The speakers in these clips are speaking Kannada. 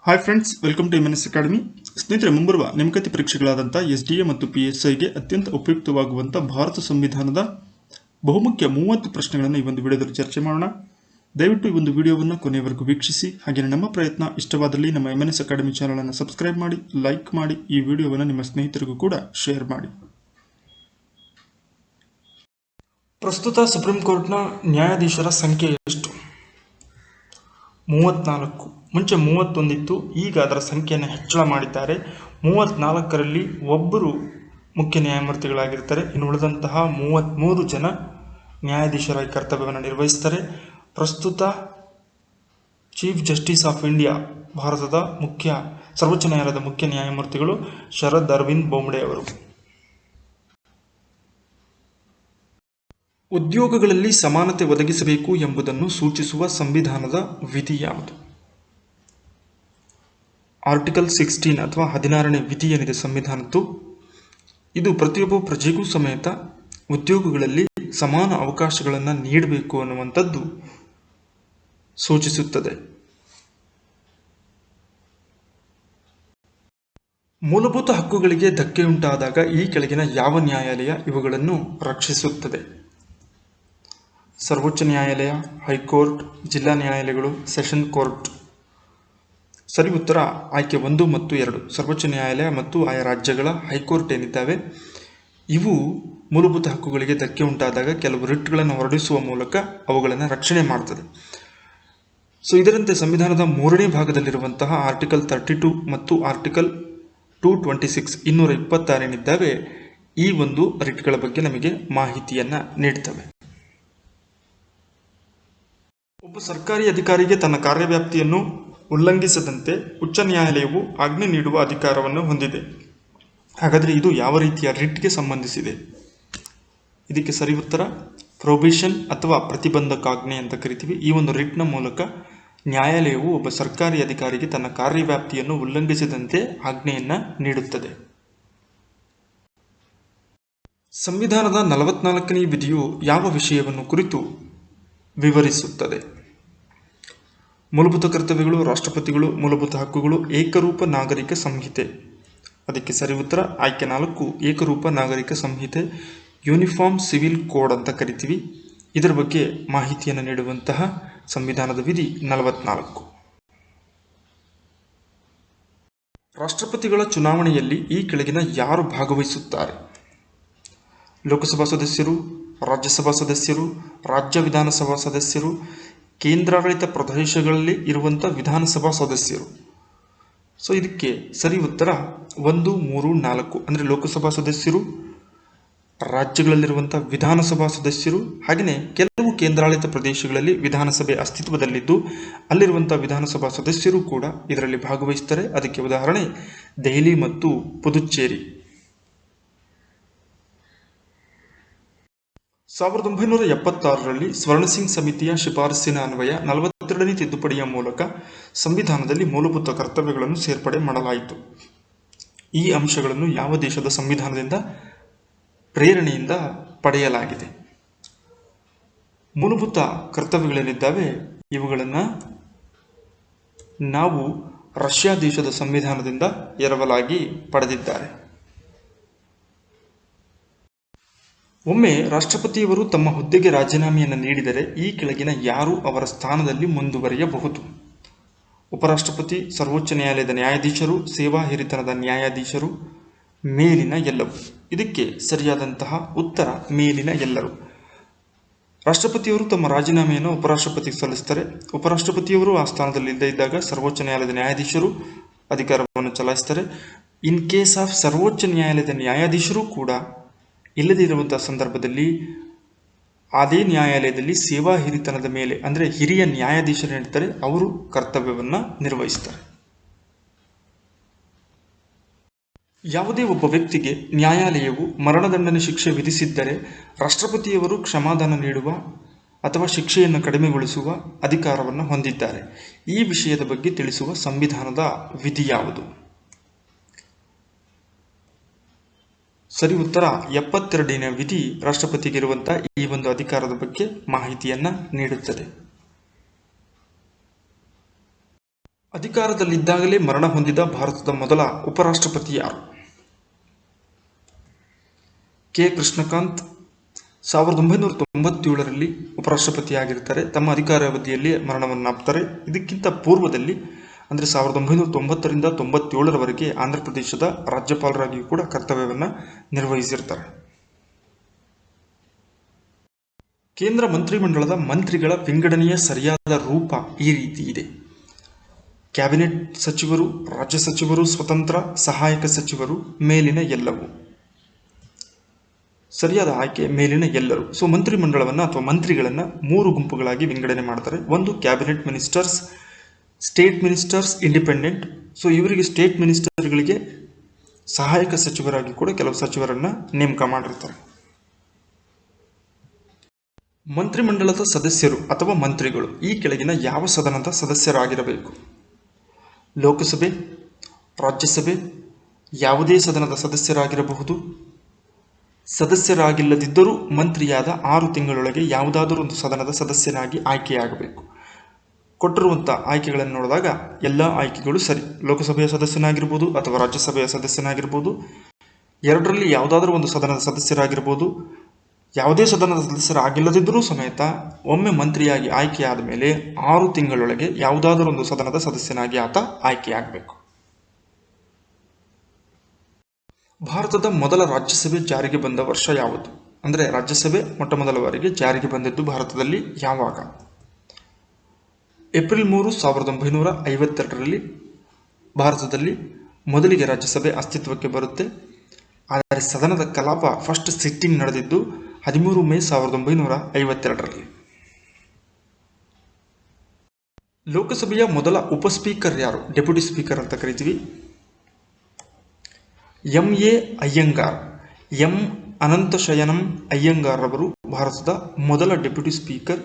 Hi friends, welcome to MNS academy. ಸ್ನೇಹಿತರೆ, ಮುಂಬರುವ ನೇಮಕಾತಿ ಪರೀಕ್ಷೆಗಳಾದಂಥ SDA ಮತ್ತು PSIಗೆ ಅತ್ಯಂತ ಉಪಯುಕ್ತವಾಗುವಂಥ ಭಾರತ ಸಂವಿಧಾನದ ಬಹುಮುಖ್ಯ 30 ಪ್ರಶ್ನೆಗಳನ್ನು ಈ ಒಂದು ವಿಡಿಯೋದಲ್ಲಿ ಚರ್ಚೆ ಮಾಡೋಣ. ದಯವಿಟ್ಟು ಈ ಒಂದು ವಿಡಿಯೋವನ್ನು ಕೊನೆಯವರೆಗೂ ವೀಕ್ಷಿಸಿ. ಹಾಗೆ ನಮ್ಮ ಪ್ರಯತ್ನ ಇಷ್ಟವಾದಲ್ಲಿ ನಮ್ಮ MNS ಅಕಾಡೆಮಿ ಚಾನಲನ್ನು ಸಬ್ಸ್ಕ್ರೈಬ್ ಮಾಡಿ, ಲೈಕ್ ಮಾಡಿ, ಈ ವಿಡಿಯೋವನ್ನು ನಿಮ್ಮ ಸ್ನೇಹಿತರಿಗೂ ಕೂಡ ಶೇರ್ ಮಾಡಿ. ಪ್ರಸ್ತುತ ಸುಪ್ರೀಂ ಕೋರ್ಟ್ನ ನ್ಯಾಯಾಧೀಶರ ಸಂಖ್ಯೆ ಎಷ್ಟು? 34. ಮುಂಚೆ 31 ಇತ್ತು, ಈಗ ಅದರ ಸಂಖ್ಯೆಯನ್ನು ಹೆಚ್ಚಳ ಮಾಡಿದ್ದಾರೆ. 34ರಲ್ಲಿ ಒಬ್ಬರು ಮುಖ್ಯ ನ್ಯಾಯಮೂರ್ತಿಗಳಾಗಿರ್ತಾರೆ. ಇನ್ನು ಉಳಿದಂತಹ 33 ಜನ ನ್ಯಾಯಾಧೀಶರಾಗಿ ಕರ್ತವ್ಯವನ್ನು ನಿರ್ವಹಿಸ್ತಾರೆ. ಪ್ರಸ್ತುತ ಚೀಫ್ ಜಸ್ಟಿಸ್ ಆಫ್ ಇಂಡಿಯಾ, ಭಾರತದ ಸರ್ವೋಚ್ಚ ನ್ಯಾಯಾಲಯದ ಮುಖ್ಯ ನ್ಯಾಯಮೂರ್ತಿಗಳು ಶರದ್ ಅರವಿಂದ್ ಬೊಮ್ಡೆ ಅವರು. ಉದ್ಯೋಗಗಳಲ್ಲಿ ಸಮಾನತೆ ಒದಗಿಸಬೇಕು ಎಂಬುದನ್ನು ಸೂಚಿಸುವ ಸಂವಿಧಾನದ ವಿಧಿ ಯಾವುದು? ಆರ್ಟಿಕಲ್ 16 ಅಥವಾ 16ನೇ ವಿಧಿ ಏನಿದೆ ಸಂವಿಧಾನದ್ದು, ಇದು ಪ್ರತಿಯೊಬ್ಬ ಪ್ರಜೆಗೂ ಸಮೇತ ಉದ್ಯೋಗಗಳಲ್ಲಿ ಸಮಾನ ಅವಕಾಶಗಳನ್ನು ನೀಡಬೇಕು ಅನ್ನುವಂಥದ್ದು ಸೂಚಿಸುತ್ತದೆ. ಮೂಲಭೂತ ಹಕ್ಕುಗಳಿಗೆ ಧಕ್ಕೆಯುಂಟಾದಾಗ ಈ ಕೆಳಗಿನ ಯಾವ ನ್ಯಾಯಾಲಯ ಇವುಗಳನ್ನು ರಕ್ಷಿಸುತ್ತದೆ? ಸರ್ವೋಚ್ಚ ನ್ಯಾಯಾಲಯ, ಹೈಕೋರ್ಟ್, ಜಿಲ್ಲಾ ನ್ಯಾಯಾಲಯಗಳು, ಸೆಷನ್ ಕೋರ್ಟ್. ಸರಿ ಉತ್ತರ ಆಯ್ಕೆ 1 ಮತ್ತು 2. ಸರ್ವೋಚ್ಚ ನ್ಯಾಯಾಲಯ ಮತ್ತು ಆಯಾ ರಾಜ್ಯಗಳ ಹೈಕೋರ್ಟ್ ಏನಿದ್ದಾವೆ, ಇವು ಮೂಲಭೂತ ಹಕ್ಕುಗಳಿಗೆ ಧಕ್ಕೆ ಉಂಟಾದಾಗ ಕೆಲವು ರಿಟ್ಗಳನ್ನು ಹೊರಡಿಸುವ ಮೂಲಕ ಅವುಗಳನ್ನು ರಕ್ಷಣೆ ಮಾಡ್ತದೆ. ಇದರಂತೆ ಸಂವಿಧಾನದ 3ನೇ ಭಾಗದಲ್ಲಿರುವಂತಹ ಆರ್ಟಿಕಲ್ 32 ಮತ್ತು ಆರ್ಟಿಕಲ್ 226 226 ಏನಿದ್ದಾವೆ, ಈ ಒಂದು ರಿಟ್ಗಳ ಬಗ್ಗೆ ನಮಗೆ ಮಾಹಿತಿಯನ್ನು ನೀಡ್ತವೆ. ಒಬ್ಬ ಸರ್ಕಾರಿ ಅಧಿಕಾರಿಗೆ ತನ್ನ ಕಾರ್ಯವ್ಯಾಪ್ತಿಯನ್ನು ಉಲ್ಲಂಘಿಸದಂತೆ ಉಚ್ಚ ನ್ಯಾಯಾಲಯವು ಆಜ್ಞೆ ನೀಡುವ ಅಧಿಕಾರವನ್ನು ಹೊಂದಿದೆ. ಹಾಗಾದರೆ ಇದು ಯಾವ ರೀತಿಯ ರಿಟ್ಗೆ ಸಂಬಂಧಿಸಿದೆ? ಇದಕ್ಕೆ ಸರಿ ಉತ್ತರ ಪ್ರೊಹಿಬಿಷನ್ ಅಥವಾ ಪ್ರತಿಬಂಧಕಾಜ್ಞೆ ಅಂತ ಕರಿತೀವಿ. ಈ ಒಂದು ರಿಟ್ನ ಮೂಲಕ ನ್ಯಾಯಾಲಯವು ಒಬ್ಬ ಸರ್ಕಾರಿ ಅಧಿಕಾರಿಗೆ ತನ್ನ ಕಾರ್ಯವ್ಯಾಪ್ತಿಯನ್ನು ಉಲ್ಲಂಘಿಸದಂತೆ ಆಜ್ಞೆಯನ್ನು ನೀಡುತ್ತದೆ. ಸಂವಿಧಾನದ 44ನೇ ವಿಧಿಯು ಯಾವ ವಿಷಯವನ್ನು ಕುರಿತು ವಿವರಿಸುತ್ತದೆ? ಮೂಲಭೂತ ಕರ್ತವ್ಯಗಳು, ರಾಷ್ಟ್ರಪತಿಗಳು, ಮೂಲಭೂತ ಹಕ್ಕುಗಳು, ಏಕರೂಪ ನಾಗರಿಕ ಸಂಹಿತೆ. ಅದಕ್ಕೆ ಸರಿ ಉತ್ತರ ಆಯ್ಕೆ 4, ಏಕರೂಪ ನಾಗರಿಕ ಸಂಹಿತೆ, ಯೂನಿಫಾರ್ಮ್ ಸಿವಿಲ್ ಕೋಡ್ ಅಂತ ಕರಿತೀವಿ. ಇದರ ಬಗ್ಗೆ ಮಾಹಿತಿಯನ್ನು ನೀಡುವಂತಹ ಸಂವಿಧಾನದ ವಿಧಿ 44. ರಾಷ್ಟ್ರಪತಿಗಳ ಚುನಾವಣೆಯಲ್ಲಿ ಈ ಕೆಳಗಿನ ಯಾರು ಭಾಗವಹಿಸುತ್ತಾರೆ? ಲೋಕಸಭಾ ಸದಸ್ಯರು, ರಾಜ್ಯಸಭಾ ಸದಸ್ಯರು, ರಾಜ್ಯ ವಿಧಾನಸಭಾ ಸದಸ್ಯರು, ಕೇಂದ್ರಾಡಳಿತ ಪ್ರದೇಶಗಳಲ್ಲಿ ಇರುವಂಥ ವಿಧಾನಸಭಾ ಸದಸ್ಯರು. ಇದಕ್ಕೆ ಸರಿ ಉತ್ತರ 1, 3, 4 ಅಂದರೆ ಲೋಕಸಭಾ ಸದಸ್ಯರು, ರಾಜ್ಯಗಳಲ್ಲಿರುವಂಥ ವಿಧಾನಸಭಾ ಸದಸ್ಯರು, ಹಾಗೆಯೇ ಕೆಲವು ಕೇಂದ್ರಾಡಳಿತ ಪ್ರದೇಶಗಳಲ್ಲಿ ವಿಧಾನಸಭೆ ಅಸ್ತಿತ್ವದಲ್ಲಿದ್ದು ಅಲ್ಲಿರುವಂಥ ವಿಧಾನಸಭಾ ಸದಸ್ಯರು ಕೂಡ ಇದರಲ್ಲಿ ಭಾಗವಹಿಸ್ತಾರೆ. ಅದಕ್ಕೆ ಉದಾಹರಣೆ ದೆಹಲಿ ಮತ್ತು ಪುದುಚೇರಿ. 1976ರಲ್ಲಿ ಸ್ವರ್ಣಸಿಂಗ್ ಸಮಿತಿಯ ಶಿಫಾರಸ್ಸಿನ ಅನ್ವಯ 42ನೇ ತಿದ್ದುಪಡಿಯ ಮೂಲಕ ಸಂವಿಧಾನದಲ್ಲಿ ಮೂಲಭೂತ ಕರ್ತವ್ಯಗಳನ್ನು ಸೇರ್ಪಡೆ ಮಾಡಲಾಯಿತು. ಈ ಅಂಶಗಳನ್ನು ಯಾವ ದೇಶದ ಸಂವಿಧಾನದಿಂದ ಪ್ರೇರಣೆಯಿಂದ ಪಡೆಯಲಾಗಿದೆ? ಮೂಲಭೂತ ಕರ್ತವ್ಯಗಳೇನಿದ್ದಾವೆ ಇವುಗಳನ್ನು ನಾವು ರಷ್ಯಾ ದೇಶದ ಸಂವಿಧಾನದಿಂದ ಎರವಲಾಗಿ ಪಡೆದಿದ್ದಾರೆ. ಒಮ್ಮೆ ರಾಷ್ಟ್ರಪತಿಯವರು ತಮ್ಮ ಹುದ್ದೆಗೆ ರಾಜೀನಾಮೆಯನ್ನು ನೀಡಿದರೆ ಈ ಕೆಳಗಿನ ಯಾರು ಅವರ ಸ್ಥಾನದಲ್ಲಿ ಮುಂದುವರಿಯಬಹುದು? ಉಪರಾಷ್ಟ್ರಪತಿ, ಸರ್ವೋಚ್ಚ ನ್ಯಾಯಾಲಯದ ನ್ಯಾಯಾಧೀಶರು, ಸೇವಾ ಹಿರಿತನದ ನ್ಯಾಯಾಧೀಶರು, ಮೇಲಿನ ಎಲ್ಲರೂ. ಇದಕ್ಕೆ ಸರಿಯಾದಂತಹ ಉತ್ತರ ಮೇಲಿನ ಎಲ್ಲರೂ. ರಾಷ್ಟ್ರಪತಿಯವರು ತಮ್ಮ ರಾಜೀನಾಮೆಯನ್ನು ಉಪರಾಷ್ಟ್ರಪತಿಗೆ ಸಲ್ಲಿಸ್ತಾರೆ. ಉಪರಾಷ್ಟ್ರಪತಿಯವರು ಆ ಸ್ಥಾನದಲ್ಲಿ ಇಲ್ಲದೇ ಇದ್ದಾಗ ಸರ್ವೋಚ್ಚ ನ್ಯಾಯಾಲಯದ ನ್ಯಾಯಾಧೀಶರು ಅಧಿಕಾರವನ್ನು ಚಲಾಯಿಸ್ತಾರೆ. ಇನ್ ಕೇಸ್ ಆಫ್ ಸರ್ವೋಚ್ಚ ನ್ಯಾಯಾಲಯದ ನ್ಯಾಯಾಧೀಶರು ಕೂಡ ಇಲ್ಲದೇ ಇರುವಂತಹ ಸಂದರ್ಭದಲ್ಲಿ ಅದೇ ನ್ಯಾಯಾಲಯದಲ್ಲಿ ಸೇವಾ ಹಿರಿತನದ ಮೇಲೆ ಅಂದರೆ ಹಿರಿಯ ನ್ಯಾಯಾಧೀಶರು ಏನಿರ್ತಾರೆ ಅವರು ಕರ್ತವ್ಯವನ್ನು ನಿರ್ವಹಿಸ್ತಾರೆ. ಯಾವುದೇ ಒಬ್ಬ ವ್ಯಕ್ತಿಗೆ ನ್ಯಾಯಾಲಯವು ಮರಣದಂಡನೆ ಶಿಕ್ಷೆ ವಿಧಿಸಿದ್ದರೆ ರಾಷ್ಟ್ರಪತಿಯವರು ಕ್ಷಮಾದಾನ ನೀಡುವ ಅಥವಾ ಶಿಕ್ಷೆಯನ್ನು ಕಡಿಮೆಗೊಳಿಸುವ ಅಧಿಕಾರವನ್ನು ಹೊಂದಿದ್ದಾರೆ. ಈ ವಿಷಯದ ಬಗ್ಗೆ ತಿಳಿಸುವ ಸಂವಿಧಾನದ ವಿಧಿ ಯಾವುದು? ಸರಿ ಉತ್ತರ 72ನೇ ವಿಧಿ ರಾಷ್ಟ್ರಪತಿಗಿರುವಂತಹ ಈ ಒಂದು ಅಧಿಕಾರದ ಬಗ್ಗೆ ಮಾಹಿತಿಯನ್ನು ನೀಡುತ್ತದೆ. ಅಧಿಕಾರದಲ್ಲಿದ್ದಾಗಲೇ ಮರಣ ಹೊಂದಿದ ಭಾರತದ ಮೊದಲ ಉಪರಾಷ್ಟ್ರಪತಿ ಯಾರು? ಕೆ. ಕೃಷ್ಣಕಾಂತ್ 1997ರಲ್ಲಿ ಉಪರಾಷ್ಟ್ರಪತಿಯಾಗಿರ್ತಾರೆ. ತಮ್ಮ ಅಧಿಕಾರಾವಧಿಯಲ್ಲಿ ಮರಣವನ್ನಾಪ್ತಾರೆ. ಇದಕ್ಕಿಂತ ಪೂರ್ವದಲ್ಲಿ ಅಂದರೆ 1990ರಿಂದ 97ರವರೆಗೆ ಆಂಧ್ರ ಪ್ರದೇಶದ ರಾಜ್ಯಪಾಲರಾಗಿಯೂ ಕೂಡ ಕರ್ತವ್ಯವನ್ನು ನಿರ್ವಹಿಸಿರ್ತಾರೆ. ಕೇಂದ್ರ ಮಂತ್ರಿಮಂಡಲದ ಮಂತ್ರಿಗಳ ವಿಂಗಡಣೆಯ ಸರಿಯಾದ ರೂಪ ಈ ರೀತಿ ಇದೆ: ಕ್ಯಾಬಿನೆಟ್ ಸಚಿವರು, ರಾಜ್ಯ ಸಚಿವರು, ಸ್ವತಂತ್ರ, ಸಹಾಯಕ ಸಚಿವರು, ಮೇಲಿನ ಎಲ್ಲವೂ. ಸರಿಯಾದ ಆಯ್ಕೆ ಮೇಲಿನ ಎಲ್ಲರೂ. ಸೊ ಮಂತ್ರಿಮಂಡಲವನ್ನು ಅಥವಾ ಮಂತ್ರಿಗಳನ್ನು 3 ಗುಂಪುಗಳಾಗಿ ವಿಂಗಡಣೆ ಮಾಡ್ತಾರೆ. ಒಂದು cabinet ministers, state ministers, independent. So ಇವರಿಗೆ ಸ್ಟೇಟ್ ಮಿನಿಸ್ಟರ್ಗಳಿಗೆ ಸಹಾಯಕ ಸಚಿವರಾಗಿ ಕೂಡ ಕೆಲವು ಸಚಿವರನ್ನ ನೇಮಕ ಮಾಡಿರ್ತಾರೆ. ಮಂತ್ರಿಮಂಡಲದ ಸದಸ್ಯರು ಅಥವಾ ಮಂತ್ರಿಗಳು ಈ ಕೆಳಗಿನ ಯಾವ ಸದನದ ಸದಸ್ಯರಾಗಿರಬೇಕು? ಲೋಕಸಭೆ, ರಾಜ್ಯಸಭೆ, ಯಾವುದೇ ಸದನದ ಸದಸ್ಯರಾಗಿರಬಹುದು. ಸದಸ್ಯರಾಗಿಲ್ಲದಿದ್ದರೂ ಮಂತ್ರಿಯಾದ 6 ತಿಂಗಳೊಳಗೆ ಯಾವುದಾದರೂ ಒಂದು ಸದನದ ಸದಸ್ಯನಾಗಿ ಆಯ್ಕೆಯಾಗಬೇಕು. ಕೊಟ್ಟಿರುವಂಥ ಆಯ್ಕೆಗಳನ್ನು ನೋಡಿದಾಗ ಎಲ್ಲ ಆಯ್ಕೆಗಳು ಸರಿ. ಲೋಕಸಭೆಯ ಸದಸ್ಯನಾಗಿರ್ಬೋದು ಅಥವಾ ರಾಜ್ಯಸಭೆಯ ಸದಸ್ಯನಾಗಿರ್ಬೋದು, ಎರಡರಲ್ಲಿ ಯಾವುದಾದ್ರೂ ಒಂದು ಸದನದ ಸದಸ್ಯರಾಗಿರ್ಬೋದು. ಯಾವುದೇ ಸದನದ ಸದಸ್ಯರಾಗಿಲ್ಲದಿದ್ದರೂ ಸಮೇತ ಒಮ್ಮೆ ಮಂತ್ರಿಯಾಗಿ ಆಯ್ಕೆಯಾದ ಮೇಲೆ 6 ತಿಂಗಳೊಳಗೆ ಯಾವುದಾದರೂ ಒಂದು ಸದನದ ಸದಸ್ಯನಾಗಿ ಆತ ಆಯ್ಕೆಯಾಗಬೇಕು. ಭಾರತದ ಮೊದಲ ರಾಜ್ಯಸಭೆ ಜಾರಿಗೆ ಬಂದ ವರ್ಷ ಯಾವುದು? ಅಂದರೆ ರಾಜ್ಯಸಭೆ ಮೊಟ್ಟ ಮೊದಲ ಬಾರಿಗೆ ಜಾರಿಗೆ ಬಂದಿದ್ದು ಭಾರತದಲ್ಲಿ ಯಾವಾಗ? ಏಪ್ರಿಲ್ 3, 1952ರಲ್ಲಿ ಭಾರತದಲ್ಲಿ ಮೊದಲಿಗೆ ರಾಜ್ಯಸಭೆ ಅಸ್ತಿತ್ವಕ್ಕೆ ಬರುತ್ತೆ. ಆದರೆ ಸದನದ ಕಲಾಪ ಫಸ್ಟ್ ಸಿಟ್ಟಿಂಗ್ ನಡೆದಿದ್ದು 13 ಮೇ 1952ರಲ್ಲಿ. ಲೋಕಸಭೆಯ ಮೊದಲ ಉಪಸ್ಪೀಕರ್ ಯಾರು? ಡೆಪ್ಯೂಟಿ ಸ್ಪೀಕರ್ ಅಂತ ಕರಿತೀವಿ. ಎಂ.ಎ. ಅಯ್ಯಂಗಾರ್, ಎಂ. ಅನಂತಶಯನಂ ಅಯ್ಯಂಗಾರ್ ಅವರು ಭಾರತದ ಮೊದಲ ಡೆಪ್ಯೂಟಿ ಸ್ಪೀಕರ್.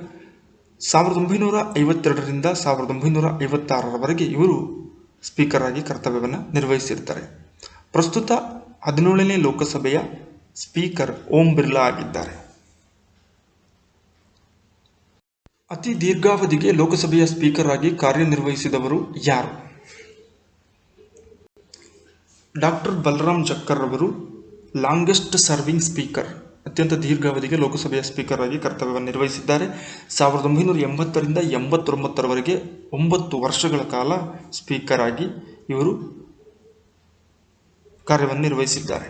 1952ರಿಂದ 1956ರವರೆಗೆ ಇವರು ಸ್ಪೀಕರ್ ಆಗಿ ಕರ್ತವ್ಯವನ್ನು ನಿರ್ವಹಿಸಿರ್ತಾರೆ. ಪ್ರಸ್ತುತ 17ನೇ ಲೋಕಸಭೆಯ ಸ್ಪೀಕರ್ ಓಂ ಬಿರ್ಲಾ ಆಗಿದ್ದಾರೆ. ಅತಿ ದೀರ್ಘಾವಧಿಗೆ ಲೋಕಸಭೆಯ ಸ್ಪೀಕರ್ ಆಗಿ ಕಾರ್ಯನಿರ್ವಹಿಸಿದವರು ಯಾರು? ಡಾಕ್ಟರ್ ಬಲರಾಮ್ ಜಕ್ಕರ್ ಅವರು ಲಾಂಗೆಸ್ಟ್ ಸರ್ವಿಂಗ್ ಸ್ಪೀಕರ್, ಅತ್ಯಂತ ದೀರ್ಘಾವಧಿಗೆ ಲೋಕಸಭೆಯ ಸ್ಪೀಕರ್ ಆಗಿ ಕರ್ತವ್ಯವನ್ನು ನಿರ್ವಹಿಸಿದ್ದಾರೆ. 1980ರಿಂದ 89ರವರೆಗೆ 9 ವರ್ಷಗಳ ಕಾಲ ಸ್ಪೀಕರ್ ಆಗಿ ಇವರು ಕಾರ್ಯವನ್ನು ನಿರ್ವಹಿಸಿದ್ದಾರೆ.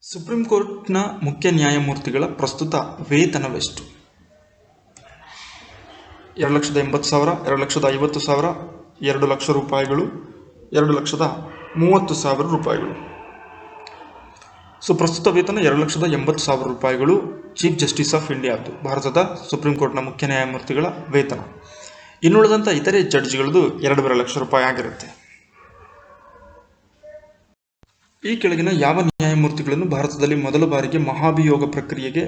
ಸುಪ್ರೀಂ ಕೋರ್ಟ್ನ ಮುಖ್ಯ ನ್ಯಾಯಮೂರ್ತಿಗಳ ಪ್ರಸ್ತುತ ವೇತನವೆಷ್ಟು? 2,80,000, 2,50,000, 2 ಲಕ್ಷ ರೂಪಾಯಿಗಳು, 2,30,000 ರೂಪಾಯಿಗಳು. ಸೊ ಪ್ರಸ್ತುತ ವೇತನ 2,80,000 ರೂಪಾಯಿಗಳು ಚೀಫ್ ಜಸ್ಟಿಸ್ ಆಫ್ ಇಂಡಿಯಾದ್ದು, ಭಾರತದ ಸುಪ್ರೀಂ ಕೋರ್ಟ್ನ ಮುಖ್ಯ ನ್ಯಾಯಮೂರ್ತಿಗಳ ವೇತನ. ಇನ್ನುಳಿದಂಥ ಇತರೆ ಜಡ್ಜ್ಗಳದ್ದು 2.5 ಲಕ್ಷ ರೂಪಾಯಿ ಆಗಿರುತ್ತೆ. ಈ ಕೆಳಗಿನ ಯಾವ ನ್ಯಾಯಮೂರ್ತಿಗಳನ್ನು ಭಾರತದಲ್ಲಿ ಮೊದಲ ಬಾರಿಗೆ ಮಹಾಭಿಯೋಗ ಪ್ರಕ್ರಿಯೆಗೆ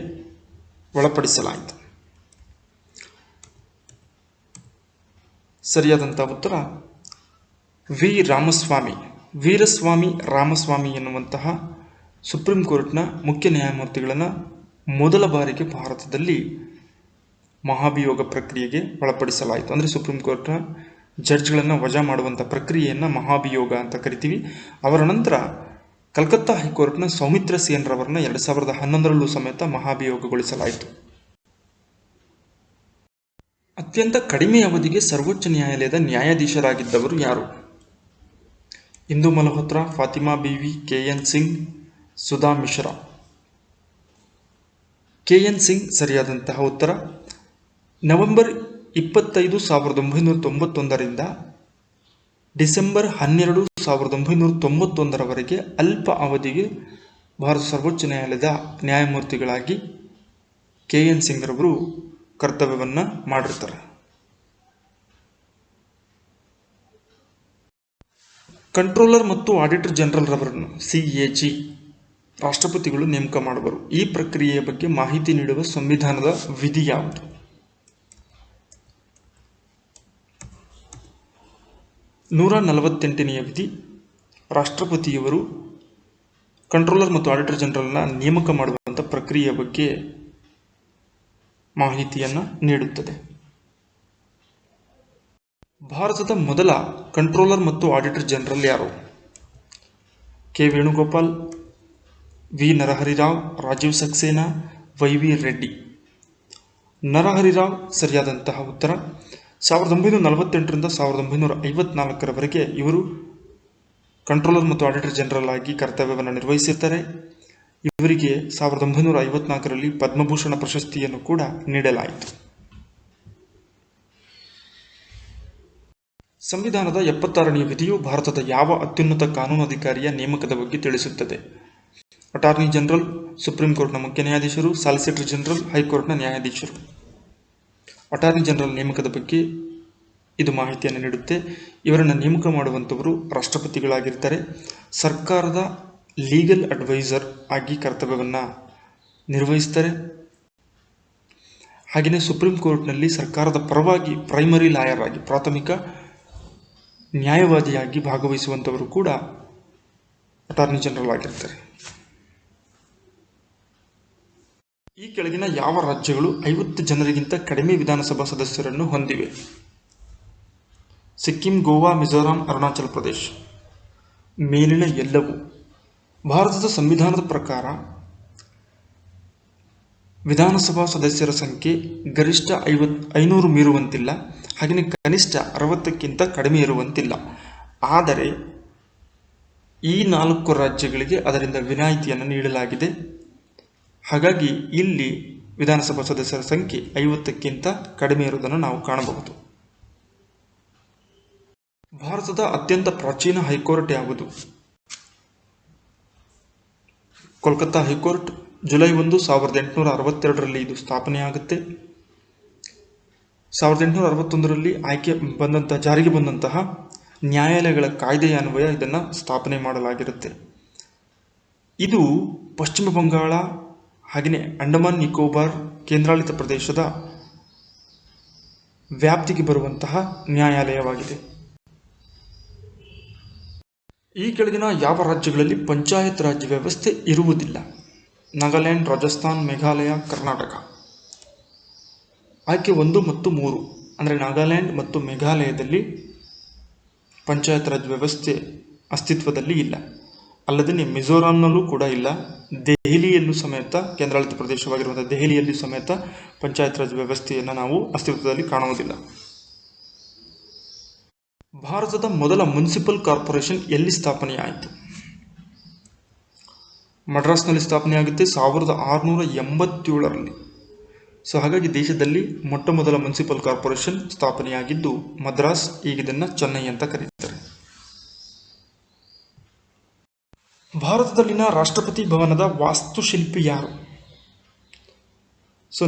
ಒಳಪಡಿಸಲಾಯಿತು? ಸರಿಯಾದಂಥ ಉತ್ತರ ವಿ. ರಾಮಸ್ವಾಮಿ. ವೀರಸ್ವಾಮಿ ರಾಮಸ್ವಾಮಿ ಎನ್ನುವಂತಹ ಸುಪ್ರೀಂ ಕೋರ್ಟ್ನ ಮುಖ್ಯ ನ್ಯಾಯಮೂರ್ತಿಗಳನ್ನು ಮೊದಲ ಬಾರಿಗೆ ಭಾರತದಲ್ಲಿ ಮಹಾಭಿಯೋಗ ಪ್ರಕ್ರಿಯೆಗೆ ಒಳಪಡಿಸಲಾಯಿತು. ಅಂದರೆ ಸುಪ್ರೀಂ ಕೋರ್ಟ್ನ ಜಡ್ಜ್ಗಳನ್ನು ವಜಾ ಮಾಡುವಂಥ ಪ್ರಕ್ರಿಯೆಯನ್ನು ಮಹಾಭಿಯೋಗ ಅಂತ ಕರಿತೀವಿ. ಅವರ ನಂತರ ಕಲ್ಕತ್ತಾ ಹೈಕೋರ್ಟ್ನ ಸೌಮಿತ್ರ ಸೇನ್ ರವರನ್ನ 2011ರಲ್ಲೂ ಸಮೇತ ಮಹಾಭಿಯೋಗಗೊಳಿಸಲಾಯಿತು. ಅತ್ಯಂತ ಕಡಿಮೆ ಅವಧಿಗೆ ಸರ್ವೋಚ್ಚ ನ್ಯಾಯಾಲಯದ ನ್ಯಾಯಾಧೀಶರಾಗಿದ್ದವರು ಯಾರು? ಇಂದು ಮಲ್ಹೋತ್ರಾ, ಫಾತಿಮಾ ಬೀವಿ, ಕೆ.ಎನ್. ಸಿಂಗ್, ಸುಧಾ ಮಿಶ್ರಾ. ಕೆ.ಎನ್. ಸಿಂಗ್ ಸರಿಯಾದಂತಹ ಉತ್ತರ. ನವೆಂಬರ್ 25, 1991ರಿಂದ ಡಿಸೆಂಬರ್ 12, 1991ರವರೆಗೆ ಅಲ್ಪ ಅವಧಿಗೆ ಭಾರತ ಸರ್ವೋಚ್ಚ ನ್ಯಾಯಾಲಯದ ನ್ಯಾಯಮೂರ್ತಿಗಳಾಗಿ ಕೆ.ಎನ್. ಸಿಂಗ್ ರವರು ಕರ್ತವ್ಯವನ್ನು ಮಾಡಿರ್ತಾರೆ. ಕಂಟ್ರೋಲರ್ ಮತ್ತು ಆಡಿಟರ್ ಜನರಲ್ ರವರನ್ನು CAG ರಾಷ್ಟ್ರಪತಿಗಳು ನೇಮಕ ಮಾಡುವರು. ಈ ಪ್ರಕ್ರಿಯೆಯ ಬಗ್ಗೆ ಮಾಹಿತಿ ನೀಡುವ ಸಂವಿಧಾನದ ವಿಧಿ ಯಾವುದು? 148ನೇ ವಿಧಿ. ರಾಷ್ಟ್ರಪತಿಯವರು ಕಂಟ್ರೋಲರ್ ಮತ್ತು ಆಡಿಟರ್ ಜನರಲ್ನ ನೇಮಕ ಮಾಡುವಂಥ ಪ್ರಕ್ರಿಯೆಯ ಬಗ್ಗೆ ಮಾಹಿತಿಯನ್ನು ನೀಡುತ್ತದೆ. ಭಾರತದ ಮೊದಲ ಕಂಟ್ರೋಲರ್ ಮತ್ತು ಆಡಿಟರ್ ಜನರಲ್ ಯಾರು? K Venugopal, V Narahari Rao, Rajiv Saxena, Y V. Reddy. Narahari Rao ಸರಿಯಾದಂತಹ ಉತ್ತರ. 1948ರಿಂದ 1954ರವರೆಗೆ ಇವರು ಕಂಟ್ರೋಲರ್ ಮತ್ತು ಆಡಿಟರ್ ಜನರಲ್ ಆಗಿ ಕರ್ತವ್ಯವನ್ನು ನಿರ್ವಹಿಸಿರ್ತಾರೆ. ಇವರಿಗೆ 1954ರಲ್ಲಿ ಪದ್ಮಭೂಷಣ ಪ್ರಶಸ್ತಿಯನ್ನು ಕೂಡ ನೀಡಲಾಯಿತು. ಸಂವಿಧಾನದ 76ನೇ ವಿಧಿಯು ಭಾರತದ ಯಾವ ಅತ್ಯುನ್ನತ ಕಾನೂನು ಅಧಿಕಾರಿಯ ನೇಮಕದ ಬಗ್ಗೆ ತಿಳಿಸುತ್ತದೆ? ಅಟಾರ್ನಿ ಜನರಲ್, ಸುಪ್ರೀಂ ಕೋರ್ಟ್ನ ಮುಖ್ಯ ನ್ಯಾಯಾಧೀಶರು, ಸಾಲಿಸಿಟರ್ ಜನರಲ್, ಹೈಕೋರ್ಟ್ನ ನ್ಯಾಯಾಧೀಶರು. ಅಟಾರ್ನಿ ಜನರಲ್ ನೇಮಕದ ಬಗ್ಗೆ ಇದು ಮಾಹಿತಿಯನ್ನು ನೀಡುತ್ತೆ. ಇವರನ್ನು ನೇಮಕ ಮಾಡುವಂಥವರು ರಾಷ್ಟ್ರಪತಿಗಳಾಗಿರ್ತಾರೆ. ಸರ್ಕಾರದ ಲೀಗಲ್ ಅಡ್ವೈಸರ್ ಆಗಿ ಕರ್ತವ್ಯವನ್ನು ನಿರ್ವಹಿಸ್ತಾರೆ. ಹಾಗೆಯೇ ಸುಪ್ರೀಂ ಕೋರ್ಟ್ನಲ್ಲಿ ಸರ್ಕಾರದ ಪರವಾಗಿ ಪ್ರೈಮರಿ ಲಾಯರ್ ಆಗಿ, ಪ್ರಾಥಮಿಕ ನ್ಯಾಯವಾದಿಯಾಗಿ ಭಾಗವಹಿಸುವಂಥವರು ಕೂಡ ಅಟಾರ್ನಿ ಜನರಲ್ ಆಗಿರ್ತಾರೆ. ಈ ಕೆಳಗಿನ ಯಾವ ರಾಜ್ಯಗಳು 50 ಜನರಿಗಿಂತ ಕಡಿಮೆ ವಿಧಾನಸಭಾ ಸದಸ್ಯರನ್ನು ಹೊಂದಿವೆ? ಸಿಕ್ಕಿಂ, ಗೋವಾ, ಮಿಜೋರಾಂ, ಅರುಣಾಚಲ ಪ್ರದೇಶ. ಮೇಲಿನ ಎಲ್ಲವೂ. ಭಾರತದ ಸಂವಿಧಾನದ ಪ್ರಕಾರ ವಿಧಾನಸಭಾ ಸದಸ್ಯರ ಸಂಖ್ಯೆ ಗರಿಷ್ಠ 500 ಮೀರುವಂತಿಲ್ಲ, ಹಾಗೆಯೇ ಕನಿಷ್ಠ 60ಕ್ಕಿಂತ ಕಡಿಮೆ ಇರುವಂತಿಲ್ಲ. ಆದರೆ ಈ 4 ರಾಜ್ಯಗಳಿಗೆ ಅದರಿಂದ ವಿನಾಯಿತಿಯನ್ನು ನೀಡಲಾಗಿದೆ. ಹಾಗಾಗಿ ಇಲ್ಲಿ ವಿಧಾನಸಭಾ ಸದಸ್ಯರ ಸಂಖ್ಯೆ 50ಕ್ಕಿಂತ ಕಡಿಮೆ ಇರುವುದನ್ನು ನಾವು ಕಾಣಬಹುದು. ಭಾರತದ ಅತ್ಯಂತ ಪ್ರಾಚೀನ ಹೈಕೋರ್ಟ್ ಯಾವುದು? ಕೋಲ್ಕತ್ತಾ ಹೈಕೋರ್ಟ್. ಜುಲೈ 1, 1862ರಲ್ಲಿ ಇದು ಸ್ಥಾಪನೆಯಾಗುತ್ತೆ. 1861ರಲ್ಲಿ ಜಾರಿಗೆ ಬಂದಂತಹ ನ್ಯಾಯಾಲಯಗಳ ಕಾಯ್ದೆಯ ಅನ್ವಯ ಇದನ್ನು ಸ್ಥಾಪನೆ ಮಾಡಲಾಗಿರುತ್ತೆ. ಇದು ಪಶ್ಚಿಮ ಬಂಗಾಳ ಹಾಗೆಯೇ ಅಂಡಮಾನ್ ನಿಕೋಬಾರ್ ಕೇಂದ್ರಾಡಳಿತ ಪ್ರದೇಶದ ವ್ಯಾಪ್ತಿಗೆ ಬರುವಂತಹ ನ್ಯಾಯಾಲಯವಾಗಿದೆ. ಈ ಕೆಳಗಿನ ಯಾವ ರಾಜ್ಯಗಳಲ್ಲಿ ಪಂಚಾಯತ್ ರಾಜ್ ವ್ಯವಸ್ಥೆ ಇರುವುದಿಲ್ಲ? ನಾಗಾಲ್ಯಾಂಡ್, ರಾಜಸ್ಥಾನ್, ಮೇಘಾಲಯ, ಕರ್ನಾಟಕ. ಆಯ್ಕೆ 1 ಮತ್ತು 3 ಅಂದರೆ ನಾಗಾಲ್ಯಾಂಡ್ ಮತ್ತು ಮೇಘಾಲಯದಲ್ಲಿ ಪಂಚಾಯತ್ ರಾಜ್ ವ್ಯವಸ್ಥೆ ಅಸ್ತಿತ್ವದಲ್ಲಿ ಇಲ್ಲ. ಅಲ್ಲದೆ ಮಿಜೋರಾಂನಲ್ಲೂ ಕೂಡ ಇಲ್ಲ. ದೆಹಲಿಯಲ್ಲೂ ಸಮೇತ, ಕೇಂದ್ರಾಡಳಿತ ಪ್ರದೇಶವಾಗಿರುವಂಥ ದೆಹಲಿಯಲ್ಲಿ ಸಮೇತ ಪಂಚಾಯತ್ ರಾಜ್ ವ್ಯವಸ್ಥೆಯನ್ನು ನಾವು ಅಸ್ತಿತ್ವದಲ್ಲಿ ಕಾಣುವುದಿಲ್ಲ. ಭಾರತದ ಮೊದಲ ಮುನ್ಸಿಪಲ್ ಕಾರ್ಪೊರೇಷನ್ ಎಲ್ಲಿ ಸ್ಥಾಪನೆಯಾಯಿತು? ಮಡ್ರಾಸ್ನಲ್ಲಿ ಸ್ಥಾಪನೆಯಾಗುತ್ತೆ 1687ರಲ್ಲಿ. ಹಾಗಾಗಿ ದೇಶದಲ್ಲಿ ಮೊಟ್ಟ ಮೊದಲ ಮುನ್ಸಿಪಲ್ ಕಾರ್ಪೊರೇಷನ್ ಸ್ಥಾಪನೆಯಾಗಿದ್ದು ಮದ್ರಾಸ್. ಈಗ ಇದನ್ನು ಚೆನ್ನೈ ಅಂತ ಕರೀತಾರೆ. ಭಾರತದಲ್ಲಿನ ರಾಷ್ಟ್ರಪತಿ ಭವನದ ವಾಸ್ತುಶಿಲ್ಪಿ ಯಾರು?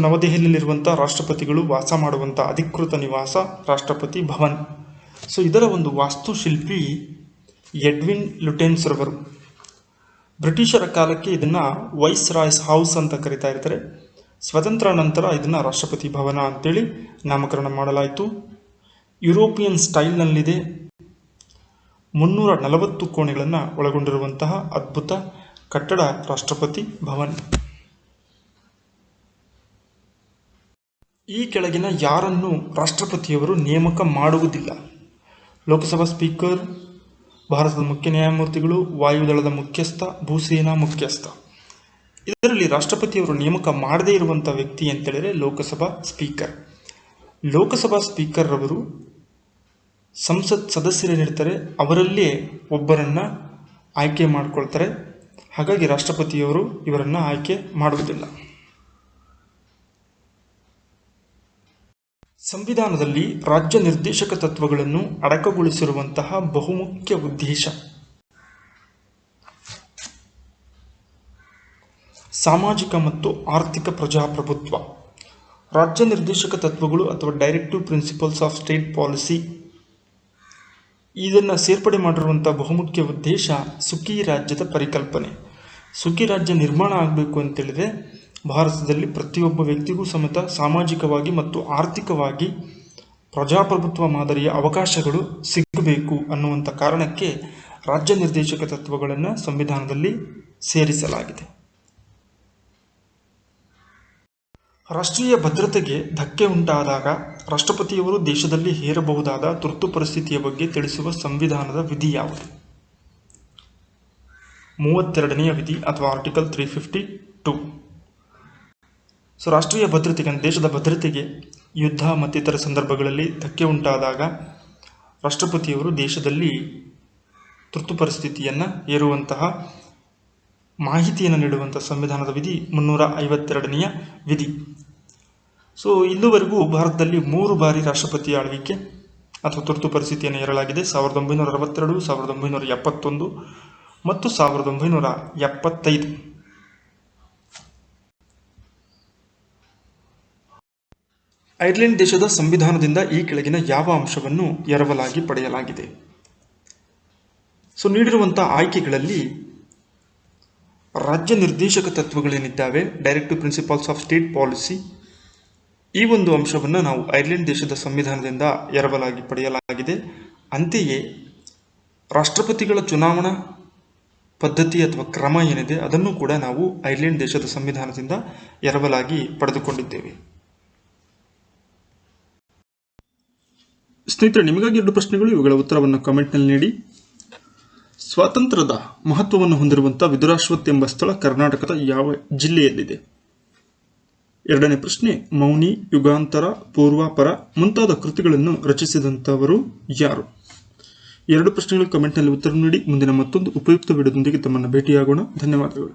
ನವದೆಹಲಿಯಲ್ಲಿರುವಂಥ ರಾಷ್ಟ್ರಪತಿಗಳು ವಾಸ ಮಾಡುವಂಥ ಅಧಿಕೃತ ನಿವಾಸ ರಾಷ್ಟ್ರಪತಿ ಭವನ್. ಇದರ ಒಂದು ವಾಸ್ತುಶಿಲ್ಪಿ ಎಡ್ವಿನ್ ಲುಟೆನ್ಸ್ ರವರು. ಬ್ರಿಟಿಷರ ಕಾಲಕ್ಕೆ ಇದನ್ನು ವೈಸ್ ರಾಯ್ಸ್ ಹೌಸ್ ಅಂತ ಕರಿತಾ ಇರ್ತಾರೆ. ಸ್ವತಂತ್ರ ನಂತರ ಇದನ್ನು ರಾಷ್ಟ್ರಪತಿ ಭವನ ಅಂತೇಳಿ ನಾಮಕರಣ ಮಾಡಲಾಯಿತು. ಯುರೋಪಿಯನ್ ಸ್ಟೈಲ್ನಲ್ಲಿದೆ. 340 ಕೋಣೆಗಳನ್ನು ಒಳಗೊಂಡಿರುವಂತಹ ಅದ್ಭುತ ಕಟ್ಟಡ ರಾಷ್ಟ್ರಪತಿ ಭವನ್. ಈ ಕೆಳಗಿನ ಯಾರನ್ನು ರಾಷ್ಟ್ರಪತಿಯವರು ನೇಮಕ ಮಾಡುವುದಿಲ್ಲ? ಲೋಕಸಭಾ ಸ್ಪೀಕರ್, ಭಾರತದ ಮುಖ್ಯ ನ್ಯಾಯಮೂರ್ತಿಗಳು, ವಾಯುದಳದ ಮುಖ್ಯಸ್ಥ, ಭೂಸೇನಾ ಮುಖ್ಯಸ್ಥ. ಇದರಲ್ಲಿ ರಾಷ್ಟ್ರಪತಿಯವರು ನೇಮಕ ಮಾಡದೇ ಇರುವಂಥ ವ್ಯಕ್ತಿ ಅಂತೇಳಿದರೆ ಲೋಕಸಭಾ ಸ್ಪೀಕರ್. ಲೋಕಸಭಾ ಸ್ಪೀಕರ್ ರವರು ಸಂಸತ್ ಸದಸ್ಯರೇನಿರ್ತಾರೆ ಅವರಲ್ಲೇ ಒಬ್ಬರನ್ನು ಆಯ್ಕೆ ಮಾಡಿಕೊಳ್ತಾರೆ. ಹಾಗಾಗಿ ರಾಷ್ಟ್ರಪತಿಯವರು ಇವರನ್ನು ಆಯ್ಕೆ ಮಾಡುವುದಿಲ್ಲ. ಸಂವಿಧಾನದಲ್ಲಿ ರಾಜ್ಯ ನಿರ್ದೇಶಕ ತತ್ವಗಳನ್ನು ಅಡಕಗೊಳಿಸಿರುವಂತಹ ಬಹುಮುಖ್ಯ ಉದ್ದೇಶ? ಸಾಮಾಜಿಕ ಮತ್ತು ಆರ್ಥಿಕ ಪ್ರಜಾಪ್ರಭುತ್ವ. ರಾಜ್ಯ ನಿರ್ದೇಶಕ ತತ್ವಗಳು ಅಥವಾ directive principles of state policy, ಇದನ್ನು ಸೇರ್ಪಡೆ ಮಾಡಿರುವಂಥ ಬಹುಮುಖ್ಯ ಉದ್ದೇಶ ಸುಖಿ ರಾಜ್ಯದ ಪರಿಕಲ್ಪನೆ. ಸುಖಿ ರಾಜ್ಯ ನಿರ್ಮಾಣ ಆಗಬೇಕು ಅಂತೇಳಿದರೆ ಭಾರತದಲ್ಲಿ ಪ್ರತಿಯೊಬ್ಬ ವ್ಯಕ್ತಿಗೂ ಸಮೇತ ಸಾಮಾಜಿಕವಾಗಿ ಮತ್ತು ಆರ್ಥಿಕವಾಗಿ ಪ್ರಜಾಪ್ರಭುತ್ವ ಮಾದರಿಯ ಅವಕಾಶಗಳು ಸಿಗಬೇಕು ಅನ್ನುವಂಥ ಕಾರಣಕ್ಕೆ ರಾಜ್ಯ ನಿರ್ದೇಶಕ ತತ್ವಗಳನ್ನು ಸಂವಿಧಾನದಲ್ಲಿ ಸೇರಿಸಲಾಗಿದೆ. ರಾಷ್ಟ್ರೀಯ ಭದ್ರತೆಗೆ ಧಕ್ಕೆ ಉಂಟಾದಾಗ ರಾಷ್ಟ್ರಪತಿಯವರು ದೇಶದಲ್ಲಿ ಹೇರಬಹುದಾದ ತುರ್ತು ಪರಿಸ್ಥಿತಿಯ ಬಗ್ಗೆ ತಿಳಿಸುವ ಸಂವಿಧಾನದ ವಿಧಿ ಯಾವುದು? 32ನೇ ವಿಧಿ ಅಥವಾ ಆರ್ಟಿಕಲ್ 352. ಸೊ ರಾಷ್ಟ್ರೀಯ ಭದ್ರತೆಗೆ, ದೇಶದ ಭದ್ರತೆಗೆ ಯುದ್ಧ ಮತ್ತಿತರ ಸಂದರ್ಭಗಳಲ್ಲಿ ಧಕ್ಕೆ ಉಂಟಾದಾಗ ರಾಷ್ಟ್ರಪತಿಯವರು ದೇಶದಲ್ಲಿ ತುರ್ತು ಪರಿಸ್ಥಿತಿಯನ್ನು ಹೇರುವಂತಹ ಮಾಹಿತಿಯನ್ನು ನೀಡುವಂತಹ ಸಂವಿಧಾನದ ವಿಧಿ 352ನೇ ವಿಧಿ. ಸೊ ಇಲ್ಲಿವರೆಗೂ ಭಾರತದಲ್ಲಿ 3 ಬಾರಿ ರಾಷ್ಟ್ರಪತಿ ಆಳ್ವಿಕೆ ಅಥವಾ ತುರ್ತು ಪರಿಸ್ಥಿತಿಯನ್ನು ಹೇರಲಾಗಿದೆ. 1962, 1971 ಮತ್ತು 1975. ಐರ್ಲೆಂಡ್ ದೇಶದ ಸಂವಿಧಾನದಿಂದ ಈ ಕೆಳಗಿನ ಯಾವ ಅಂಶವನ್ನು ಎರವಲಾಗಿ ಪಡೆಯಲಾಗಿದೆ? ಸೊ ನೀಡಿರುವಂತಹ ಆಯ್ಕೆಗಳಲ್ಲಿ ರಾಜ್ಯ ನಿರ್ದೇಶಕ ತತ್ವಗಳೇನಿದ್ದಾವೆ, directive principles of state policy, ಈ ಒಂದು ಅಂಶವನ್ನು ನಾವು ಐರ್ಲೆಂಡ್ ದೇಶದ ಸಂವಿಧಾನದಿಂದ ಎರವಲಾಗಿ ಪಡೆಯಲಾಗಿದೆ. ಅಂತೆಯೇ ರಾಷ್ಟ್ರಪತಿಗಳ ಚುನಾವಣಾ ಪದ್ಧತಿ ಅಥವಾ ಕ್ರಮ ಏನಿದೆ ಅದನ್ನು ಕೂಡ ನಾವು ಐರ್ಲೆಂಡ್ ದೇಶದ ಸಂವಿಧಾನದಿಂದ ಎರವಲಾಗಿ ಪಡೆದುಕೊಂಡಿದ್ದೇವೆ. ಸ್ನೇಹಿತರೆ, ನಿಮಗಾಗಿ 2 ಪ್ರಶ್ನೆಗಳು, ಇವುಗಳ ಉತ್ತರವನ್ನು ಕಾಮೆಂಟ್ನಲ್ಲಿ ನೀಡಿ. ಸ್ವಾತಂತ್ರ್ಯದ ಮಹತ್ವವನ್ನು ಹೊಂದಿರುವಂತಹ ವಿದುರಾಶ್ವತ್ ಎಂಬ ಸ್ಥಳ ಕರ್ನಾಟಕದ ಯಾವ ಜಿಲ್ಲೆಯಲ್ಲಿದೆ? 2ನೇ ಪ್ರಶ್ನೆ, ಮೌನಿ, ಯುಗಾಂತರ, ಪೂರ್ವಾಪರ ಮುಂತಾದ ಕೃತಿಗಳನ್ನು ರಚಿಸಿದಂಥವರು ಯಾರು? 2 ಪ್ರಶ್ನೆಗಳು ಕಮೆಂಟ್ನಲ್ಲಿ ಉತ್ತರ ನೀಡಿ. ಮುಂದಿನ ಮತ್ತೊಂದು ಉಪಯುಕ್ತ ವಿಡಿಯೋದೊಂದಿಗೆ ತಮ್ಮನ್ನು ಭೇಟಿಯಾಗೋಣ. ಧನ್ಯವಾದಗಳು.